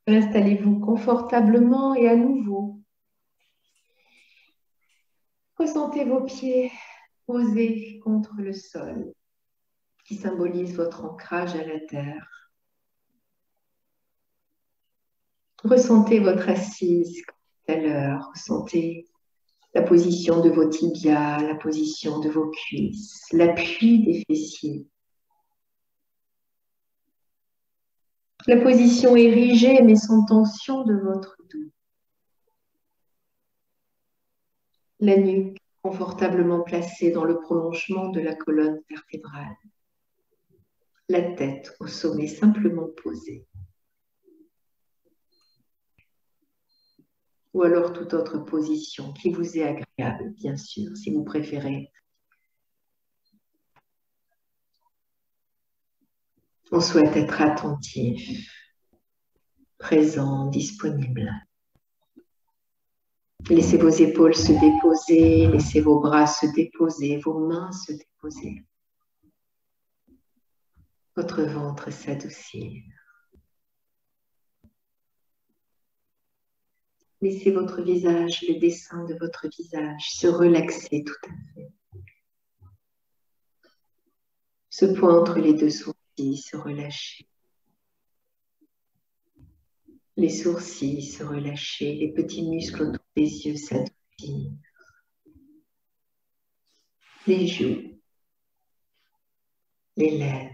Installez-vous confortablement et à nouveau, ressentez vos pieds posés contre le sol qui symbolise votre ancrage à la terre. Ressentez votre assise comme tout à l'heure, ressentez la position de vos tibias, la position de vos cuisses, l'appui des fessiers. La position érigée mais sans tension de votre dos. La nuque confortablement placée dans le prolongement de la colonne vertébrale. La tête au sommet simplement posée. Ou alors toute autre position qui vous est agréable, bien sûr, si vous préférez. On souhaite être attentif, présent, disponible. Laissez vos épaules se déposer, laissez vos bras se déposer, vos mains se déposer. Votre ventre s'adoucir. Laissez votre visage, le dessin de votre visage se relaxer tout à fait. Ce point entre les deux sourcils se relâcher. Les sourcils se relâcher, les petits muscles autour des yeux s'adoucir. Les joues, les lèvres.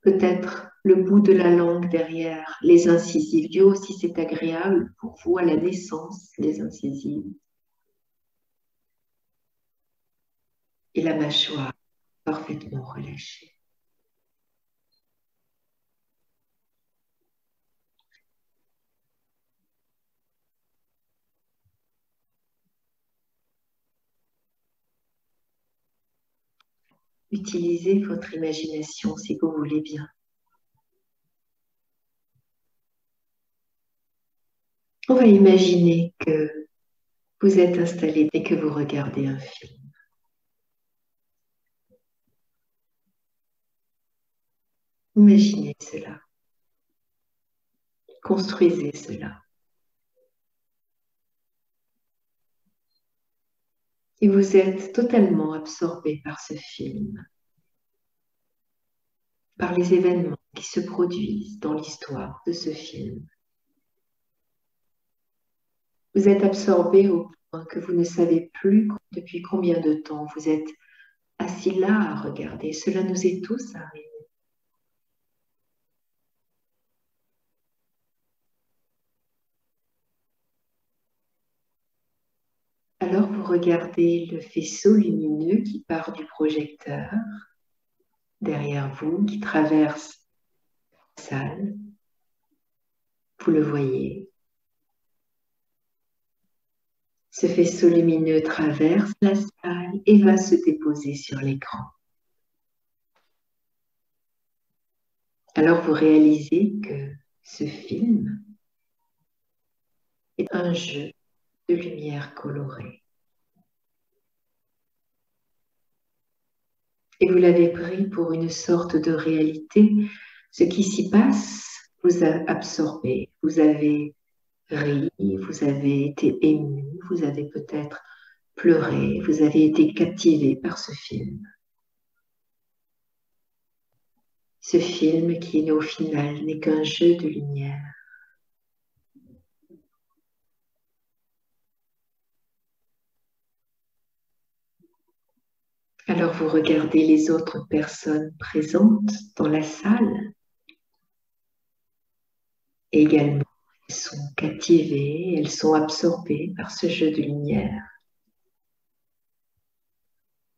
Peut-être le bout de la langue derrière les incisives. Dieu aussi c'est agréable pour vous à la naissance, les incisives. Et la mâchoire parfaitement relâchée. Utilisez votre imagination si vous voulez bien. On va imaginer que vous êtes installé et que vous regardez un film. Imaginez cela. Construisez cela. Et vous êtes totalement absorbé par ce film, par les événements qui se produisent dans l'histoire de ce film. Vous êtes absorbé au point que vous ne savez plus depuis combien de temps vous êtes assis là à regarder. Cela nous est tous arrivé. Alors vous regardez le faisceau lumineux qui part du projecteur derrière vous, qui traverse la salle. Vous le voyez. Ce faisceau lumineux traverse la salle et va se déposer sur l'écran. Alors vous réalisez que ce film est un jeu de lumière colorée. Et vous l'avez pris pour une sorte de réalité. Ce qui s'y passe vous a absorbé. Vous avez ri, vous avez été ému, vous avez peut-être pleuré, vous avez été captivé par ce film. Ce film qui, au final, n'est qu'un jeu de lumière. Alors vous regardez les autres personnes présentes dans la salle. Et également, elles sont captivées, elles sont absorbées par ce jeu de lumière.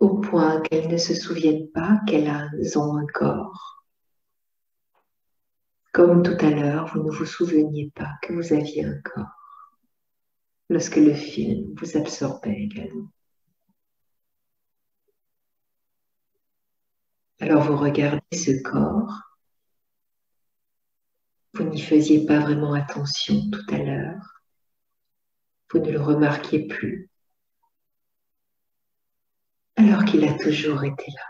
Au point qu'elles ne se souviennent pas qu'elles ont un corps. Comme tout à l'heure, vous ne vous souveniez pas que vous aviez un corps. Lorsque le film vous absorbait également. Alors vous regardez ce corps. Vous n'y faisiez pas vraiment attention tout à l'heure. Vous ne le remarquiez plus. Alors qu'il a toujours été là.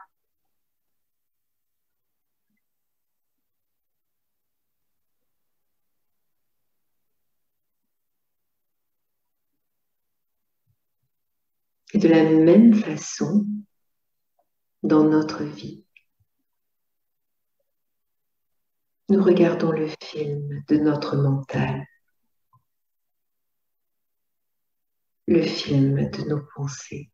Et de la même façon, dans notre vie, nous regardons le film de notre mental, le film de nos pensées.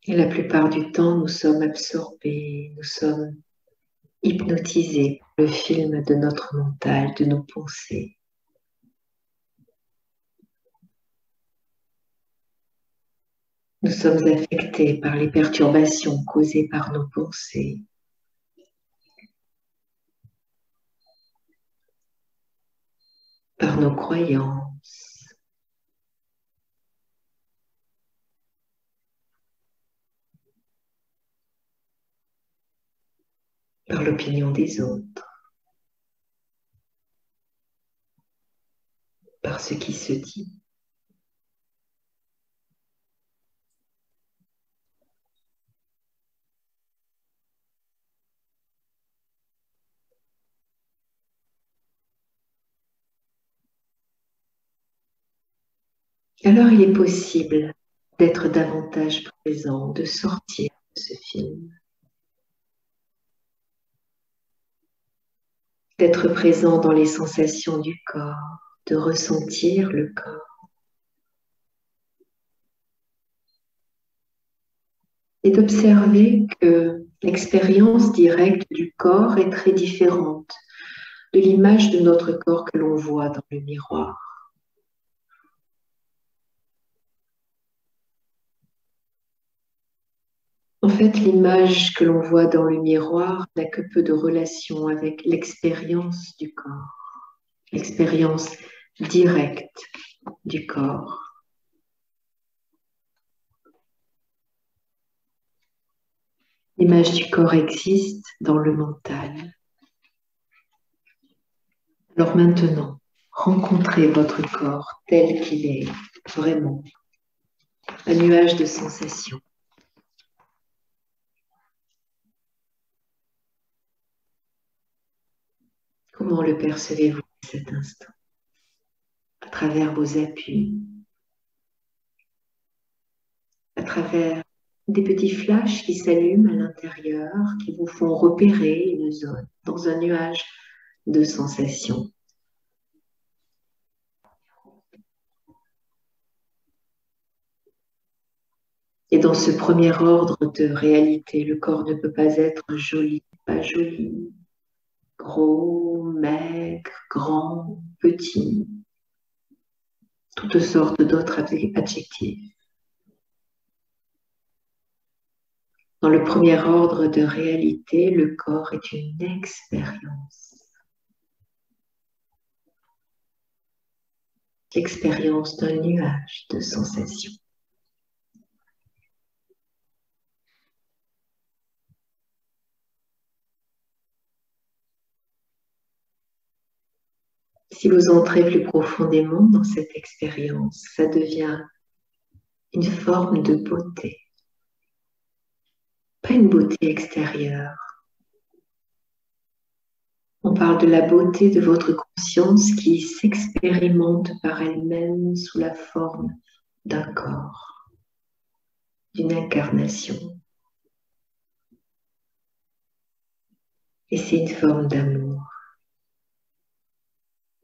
Et la plupart du temps, nous sommes absorbés, nous sommes hypnotisés par le film de notre mental, de nos pensées. Nous sommes affectés par les perturbations causées par nos pensées. Par nos croyances, par l'opinion des autres, par ce qui se dit. Alors il est possible d'être davantage présent, de sortir de ce film, d'être présent dans les sensations du corps, de ressentir le corps et d'observer que l'expérience directe du corps est très différente de l'image de notre corps que l'on voit dans le miroir. En fait, l'image que l'on voit dans le miroir n'a que peu de relation avec l'expérience du corps, l'expérience directe du corps. L'image du corps existe dans le mental. Alors maintenant, rencontrez votre corps tel qu'il est, vraiment, un nuage de sensations. Comment le percevez-vous à cet instant? À travers vos appuis, à travers des petits flashs qui s'allument à l'intérieur, qui vous font repérer une zone dans un nuage de sensations. Et dans ce premier ordre de réalité, le corps ne peut pas être joli, pas joli, gros, maigre, grand, petit, toutes sortes d'autres adjectifs. Dans le premier ordre de réalité, le corps est une expérience. L'expérience d'un nuage de sensations. Si vous entrez plus profondément dans cette expérience, ça devient une forme de beauté. Pas une beauté extérieure. On parle de la beauté de votre conscience qui s'expérimente par elle-même sous la forme d'un corps, d'une incarnation. Et c'est une forme d'amour.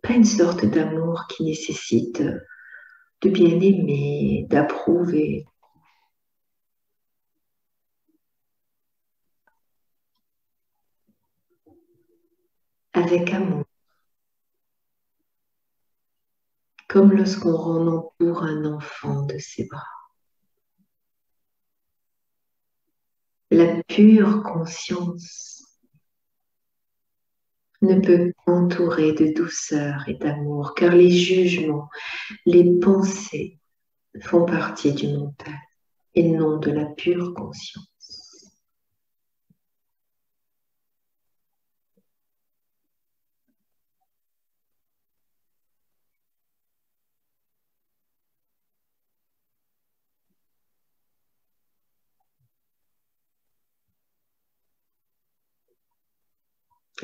Pas une sorte d'amour qui nécessite de bien aimer, d'approuver. Avec amour. Comme lorsqu'on entoure un enfant de ses bras. La pure conscience ne peut qu'entourer de douceur et d'amour, car les jugements, les pensées font partie du mental et non de la pure conscience.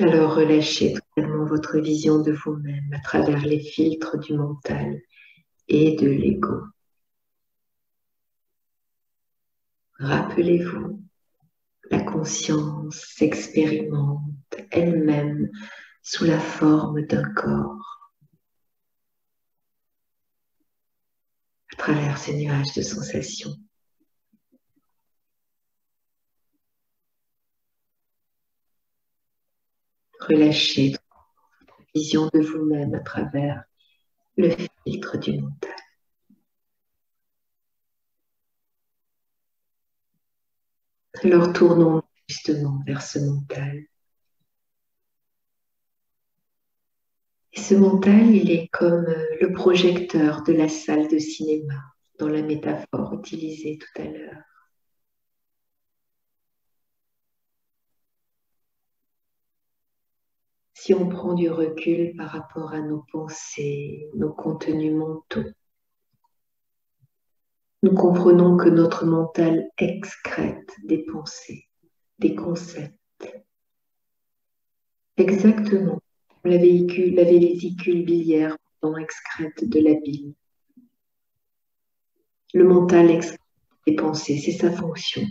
Alors relâchez totalement votre vision de vous-même à travers les filtres du mental et de l'ego. Rappelez-vous, la conscience s'expérimente elle-même sous la forme d'un corps, à travers ces nuages de sensations. Relâchez votre vision de vous-même à travers le filtre du mental. Alors tournons justement vers ce mental. Et ce mental, il est comme le projecteur de la salle de cinéma, dans la métaphore utilisée tout à l'heure. Si on prend du recul par rapport à nos pensées, nos contenus mentaux, nous comprenons que notre mental excrète des pensées, des concepts. Exactement, la vésicule biliaire excrète de la bile. Le mental excrète des pensées, c'est sa fonction.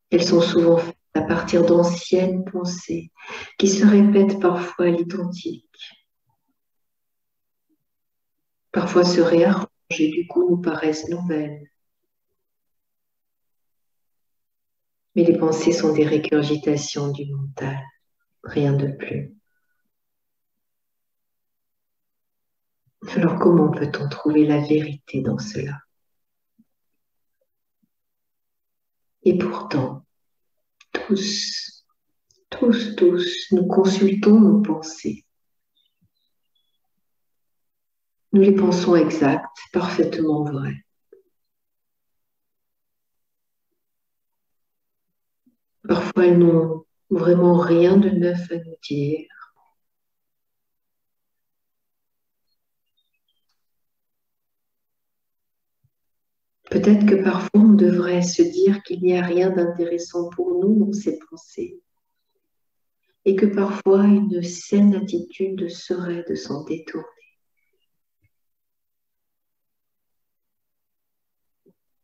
Elles sont souvent faites à partir d'anciennes pensées qui se répètent parfois à l'identique. Parfois se réarrangent et du coup nous paraissent nouvelles. Mais les pensées sont des régurgitations du mental, rien de plus. Alors comment peut-on trouver la vérité dans cela? Et pourtant, tous, nous consultons nos pensées. Nous les pensons exactes, parfaitement vraies. Parfois, elles n'ont vraiment rien de neuf à nous dire. Peut-être que parfois, on devrait se dire qu'il n'y a rien d'intéressant pour nous dans ces pensées et que parfois, une saine attitude serait de s'en détourner.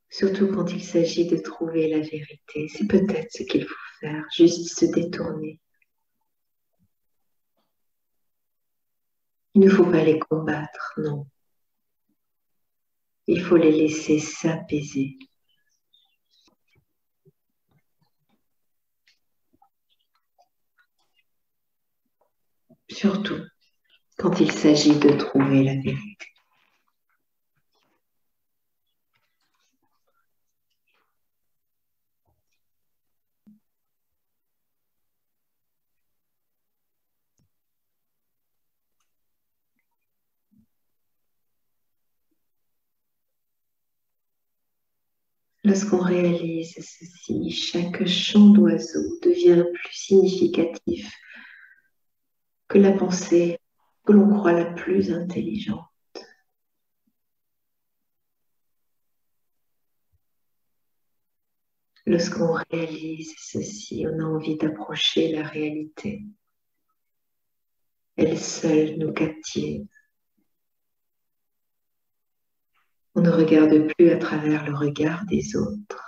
Surtout quand il s'agit de trouver la vérité. C'est peut-être ce qu'il faut faire, juste se détourner. Il ne faut pas les combattre, non. Il faut les laisser s'apaiser. Surtout quand il s'agit de trouver la vérité. Lorsqu'on réalise ceci, chaque chant d'oiseau devient plus significatif que la pensée que l'on croit la plus intelligente. Lorsqu'on réalise ceci, on a envie d'approcher la réalité. Elle seule nous captive. On ne regarde plus à travers le regard des autres.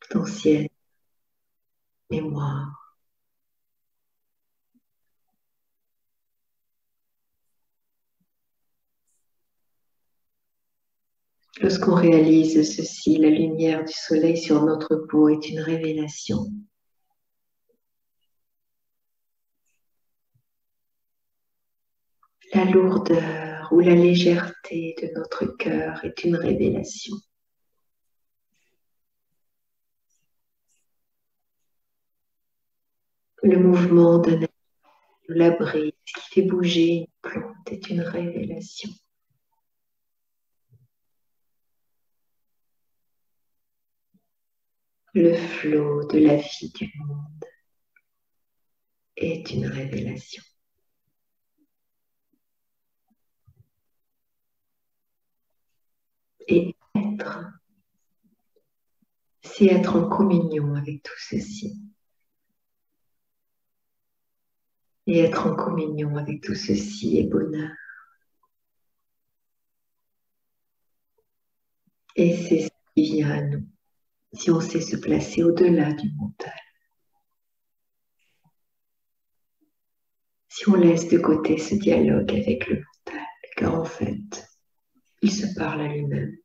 D'anciennes mémoires. Lorsqu'on réalise ceci, la lumière du soleil sur notre peau est une révélation. La lourdeur ou la légèreté de notre cœur est une révélation. Le mouvement d'un animal ou la brise qui fait bouger une plante est une révélation. Le flot de la vie du monde est une révélation. Et être, c'est être en communion avec tout ceci. Et être en communion avec tout ceci est bonheur. Et c'est ce qui vient à nous, si on sait se placer au-delà du mental. Si on laisse de côté ce dialogue avec le mental, car en fait, il se parle à lui-même.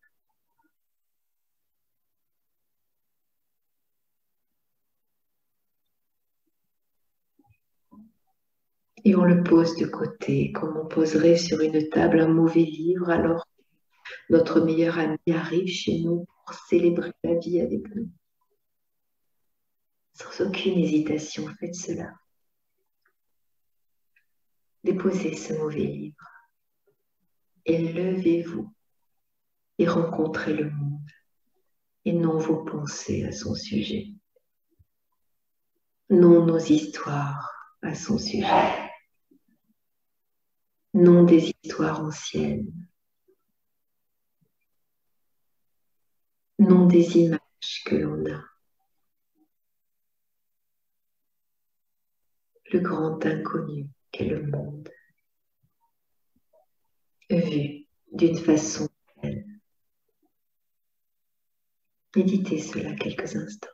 Et on le pose de côté, comme on poserait sur une table un mauvais livre, alors notre meilleur ami arrive chez nous pour célébrer la vie avec nous. Sans aucune hésitation, faites cela. Déposez ce mauvais livre et levez-vous et rencontrez le monde et non vos pensées à son sujet, non nos histoires à son sujet, non des histoires anciennes, non des images que l'on a. Le grand inconnu qu'est le monde, vu d'une façon belle. Méditez cela quelques instants.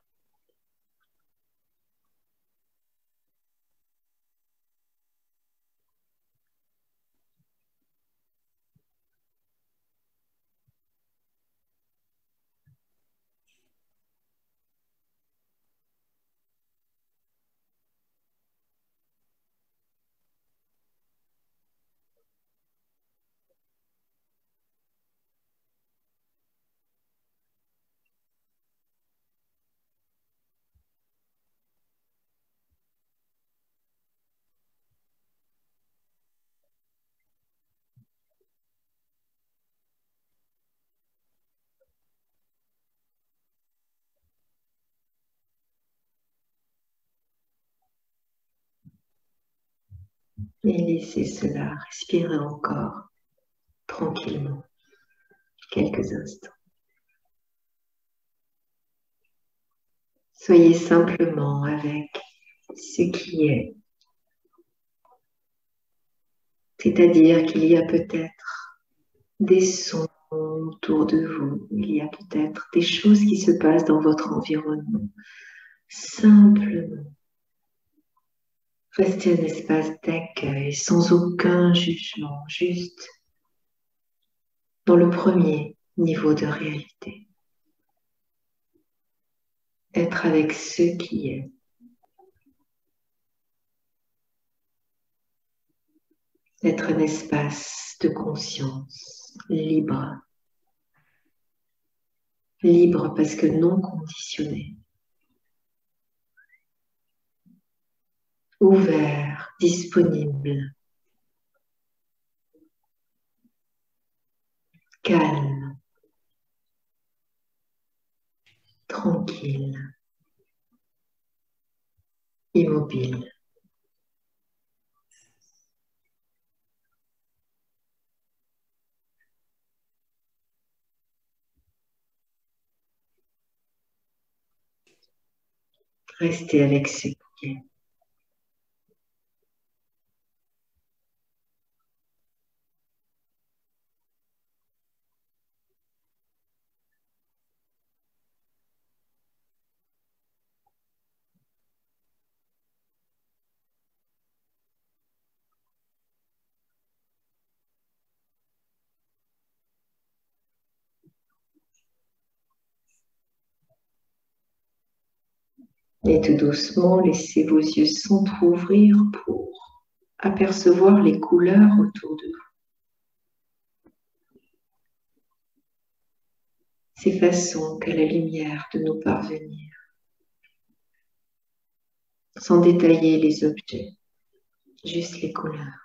Et laissez cela respirer encore tranquillement quelques instants. Soyez simplement avec ce qui est. C'est-à-dire qu'il y a peut-être des sons autour de vous, il y a peut-être des choses qui se passent dans votre environnement. Simplement, restez un espace d'accueil sans aucun jugement, juste dans le premier niveau de réalité. Être avec ce qui est. Être un espace de conscience libre. Libre parce que non conditionné. Ouvert, disponible. Calme. Tranquille. Immobile. Restez avec ce qui est. Et tout doucement, laissez vos yeux s'entrouvrir pour apercevoir les couleurs autour de vous. Ces façons qu'a la lumière de nous parvenir, sans détailler les objets, juste les couleurs.